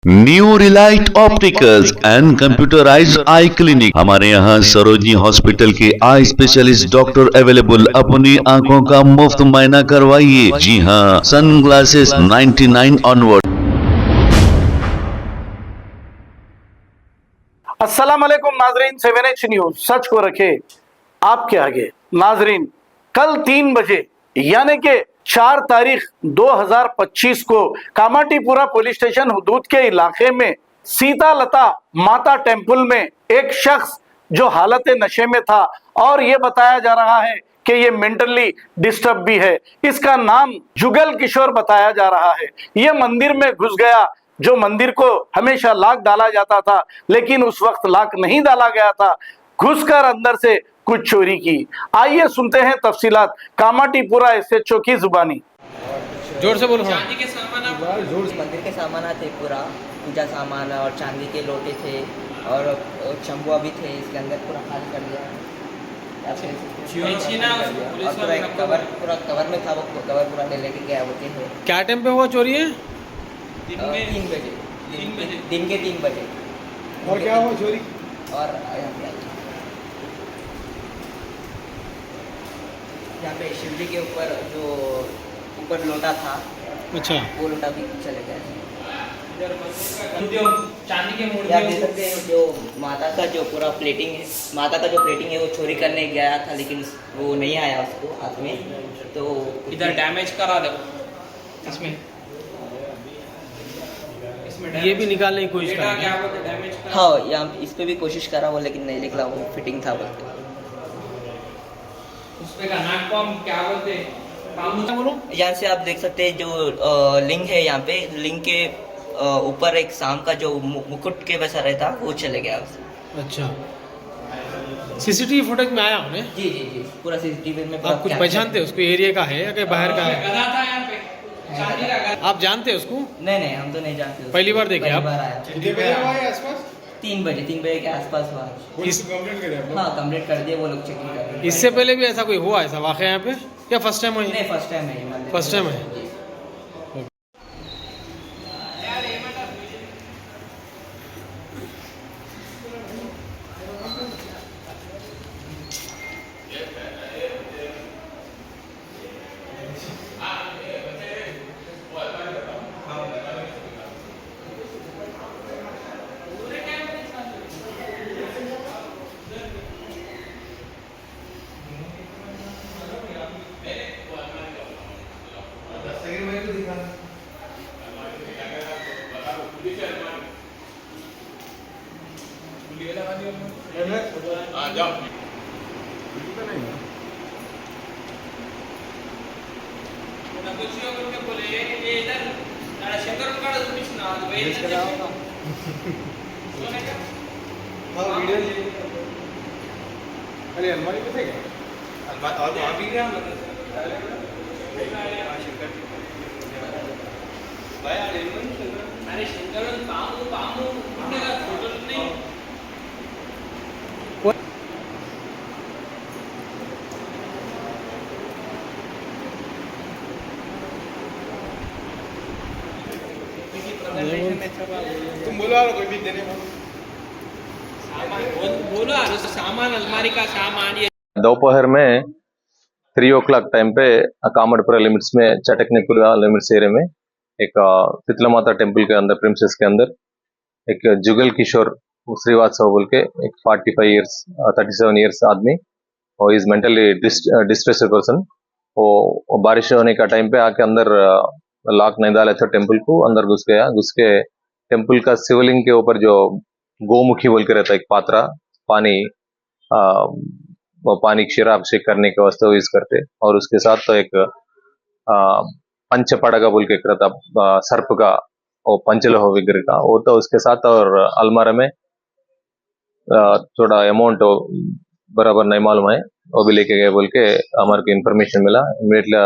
New Relight opticals and computerised I clinic. हमारे यहाँ Sarojini hospital के आई स्पेशलिस्ट डॉक्टर अवेलेबल। अपनी आंखों का मुफ्त मुआयना करवाइए। जी हाँ, सन ग्लासेस 99 ऑनवर्ड। अस्सलाम वालेकुम नाजरीन, 7H न्यूज सच को रखे आपके आगे। नाजरीन, कल 3 बजे यानी कि 4 तारीख 2025 को कामाटीपुरा पुलिस स्टेशन हुदूद के इलाके में सीता लता माता टेम्पल में एक शख्स जो हालत नशे में था और ये बताया जा रहा है कि ये मेंटली डिस्टर्ब भी है। इसका नाम जुगल किशोर बताया जा रहा है। ये मंदिर में घुस गया, जो मंदिर को हमेशा लॉक डाला जाता था, लेकिन उस वक्त लॉक नहीं डाला गया था। घुसकर अंदर से कुछ चोरी की। आइए सुनते हैं तफसीलात कामाटीपुरा एसएचओ की जुबानी। जोर से बोलो। चांदी के सामान मंदिर के सामान थे, पूरा पूजा सामान और चांदी के लोटे थे और चंबुआ भी थे। इसके अंदर पूरा खाली कर दिया और पूरा कवर में था। वो कवर पूरा ले लेके गया। वो क्या टाइम पे हुआ चोरी है? 3 बजे, दिन के 3 बजे। और क्या हुआ चोरी? और यहाँ पे शिव जी के ऊपर जो ऊपर लोटा था, अच्छा, वो लोटा भी चले गया। चांदी के आप देख सकते हैं जो माता का जो पूरा प्लेटिंग है, माता का जो प्लेटिंग है वो चोरी करने गया था, लेकिन वो नहीं आया उसको हाथ में। तो इधर डैमेज करा दो। इसमें ये भी निकालने की कोशिश क्या कर बोलते डैमेज करा। हाँ, यहाँ इस पे भी कोशिश करा वो, लेकिन नहीं निकला। वो फिटिंग था बोलते। उस पे का नाक पम क्या बोलते बोलो। यहाँ से आप देख सकते हैं जो लिंग है, यहाँ पे लिंग के ऊपर एक सांप का जो मुकुट के वैसा रहता, वो चले गया। अच्छा, सीसीटीवी फुटेज में आया उन्हें? जी जी जी, पूरा सीसीटीवी में। आप कुछ पहचानते उसको? एरिया का है या कि बाहर का है? गधा था यहाँ पे, चांदी का गधा। आप जानते हैं उसको? नहीं नहीं, हम तो नहीं जानते उसको। पहली बार देखे आप? पहली बार आया। कितने बजे हुआ है आसपास? 3 बजे के आसपास हुआ। हाँ, कंप्लीट कर दिए वो लोग, चेकिंग कर रहे हैं। इससे पहले भी ऐसा कोई हुआ, ऐसा वाकया यहाँ पे, या फर्स्ट टाइम हुई? नहीं, फर्स्ट टाइम है। फर्स्ट टाइम है। जी। अरे अलमारी पे थे क्या? और वहाँ भी गया अरे शंकर पामू पामू का फोटो नहीं। तुम बोलो और कोई भी देने बोलो यार, सामान अलमारी का सामान ये। दोपहर में 3 o'clock टाइम पे कामाटीपुरा लिमिट्स में चटकनेपुरा लिमिट्स एरिया में एक शीतला माता टेम्पल के अंदर प्रिंसेस के अंदर एक जुगल किशोर श्रीवास्तव बोल के एक 45 ईयर्स 37 ईयर्स आदमी, और इज मेंटली डिस्ट्रेस्ड पर्सन। वो बारिश होने का टाइम पे आके अंदर लॉक नहीं डाले थे टेम्पल को, अंदर घुस गया। घुस के टेम्पल का शिवलिंग के ऊपर जो गोमुखी बोल के रहता है एक पात्रा, पानी वो पानी क्षीराभिषेक करने के वास्ते यूज करते। और उसके साथ तो एक पंच पड़गा बोल के रहता, सर्प का वो पंचलोह विग्रह का, वो तो उसके साथ। और अलमारा में थोड़ा अमाउंट बराबर नहीं मालूम है, वो भी लेके गए बोल के हमारे को इन्फॉर्मेशन मिला। इमीडिएटली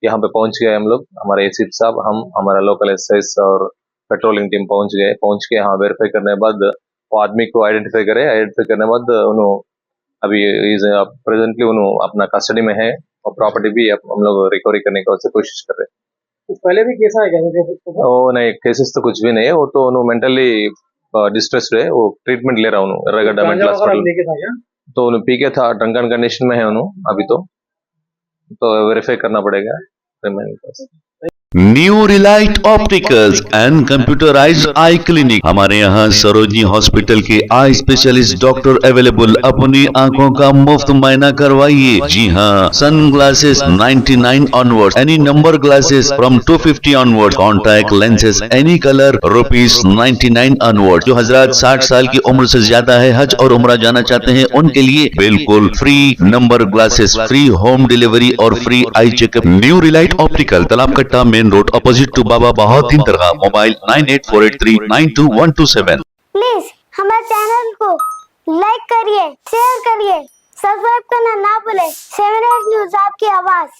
यहाँ पे पहुंच गए हम लोग, हमारे एसीपी साहब, हम हमारा लोकल एसआईस और पेट्रोलिंग टीम पहुंच गए। पहुंच के यहाँ वेरीफाई करने के बाद वो आदमी को आइडेंटिफाई करे। आइडेंटिफाई करने के बाद उन्होंने अभी प्रेजेंटली उन्होंने अपना कस्टडी में है, और प्रॉपर्टी भी हम लोग रिकवरी करने की कोशिश कर रहे हैं। कुछ पहले भी केस आया क्या वो नहीं, केसेस तो कुछ भी नहीं है, वो तो मेंटली डिस्ट्रेस्ड है, वो ट्रीटमेंट ले रहा हूँ एर्रगड्डा मेंटल हॉस्पिटल। लेके था क्या? तो उन्हें पी के था, ड्रंकन कंडीशन में है उन्होंने अभी तो वेरीफाई करना पड़ेगा remind. New Relight opticals and computerised I clinic. हमारे यहाँ सरोजनी हॉस्पिटल के आई स्पेशलिस्ट डॉक्टर अवेलेबल। अपनी आंखों का मुफ्त मुआयना करवाइए। जी हाँ, sun glasses 99 onward, any number glasses from 250 onward, contact lenses any colour ₹99 onward. जो हजरात 60 साल की उम्र से ज्यादा है, हज और उम्रा जाना चाहते हैं, उनके लिए बिल्कुल free number glasses, free home delivery और free eye checkup. New relight optical, Talab Katta, main road, opposite to Baba Bahauddin Dargah. Mobile 9848392127। Please हमारे चैनल को लाइक करिए, शेयर करिए, सब्सक्राइब करना ना भूले। 7 न्यूज़ आपकी आवाज।